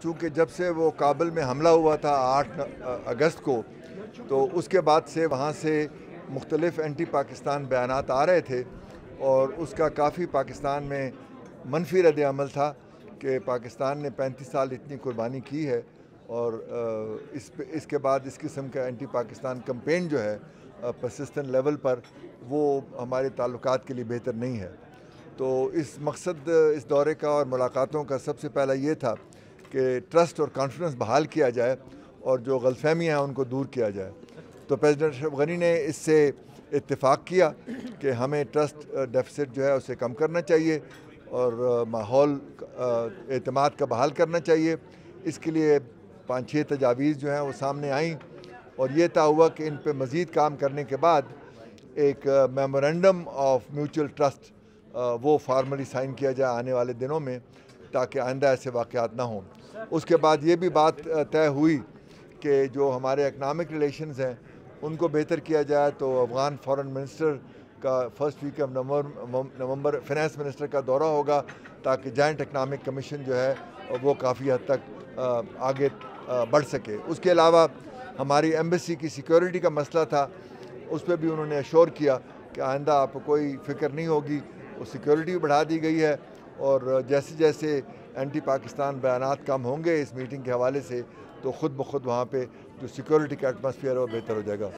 चूँकि जब से वो काबुल में हमला हुआ था 8 अगस्त को, तो उसके बाद से वहाँ से मुख्तलिफ़ एंटी पाकिस्तान बयानात आ रहे थे और उसका काफ़ी पाकिस्तान में मनफी रद्द-ए-अमल था कि पाकिस्तान ने 35 साल इतनी कुर्बानी की है और इसके बाद इस किस्म का एंटी पाकिस्तान कैंपेन जो है परसिस्टेंट लेवल पर, वो हमारे ताल्लुकात के लिए बेहतर नहीं है। तो इस मकसद इस दौरे का और मुलाकातों का सबसे पहला ये था कि ट्रस्ट और कॉन्फिडेंस बहाल किया जाए और जो गलतफहमियाँ हैं उनको दूर किया जाए। तो प्रेसिडेंट अशरफ गनी ने इससे इत्तेफाक किया कि हमें ट्रस्ट डेफिसिट जो है उसे कम करना चाहिए और माहौल एतमाद का बहाल करना चाहिए। इसके लिए 5-6 तजावीज़ जो हैं वो सामने आईं और ये तय हुआ कि इन पे मज़ीद काम करने के बाद एक मेमोरेंडम ऑफ म्यूचुअल ट्रस्ट वो फार्मली साइन किया जाए आने वाले दिनों में, ताकि आइंदा ऐसे वाक़यात ना हों। उसके बाद ये भी बात तय हुई कि जो हमारे इकनॉमिक रिलेशंस हैं उनको बेहतर किया जाए, तो अफ़गान फ़ॉरेन मिनिस्टर का first week of November finance minister का दौरा होगा, ताकि जॉइंट इकनॉमिक कमीशन जो है वो काफ़ी हद तक आगे बढ़ सके। उसके अलावा हमारी एम्बेसी की सिक्योरिटी का मसला था, उस पर भी उन्होंने अश्योर किया कि आइंदा आपको कोई फ़िक्र नहीं होगी, वो सिक्योरिटी भी बढ़ा दी गई है और जैसे जैसे एंटी पाकिस्तान बयानात कम होंगे इस मीटिंग के हवाले से, तो ख़ुद ब खुद वहाँ पे जो सिक्योरिटी का एटमॉस्फेयर है वो बेहतर हो जाएगा।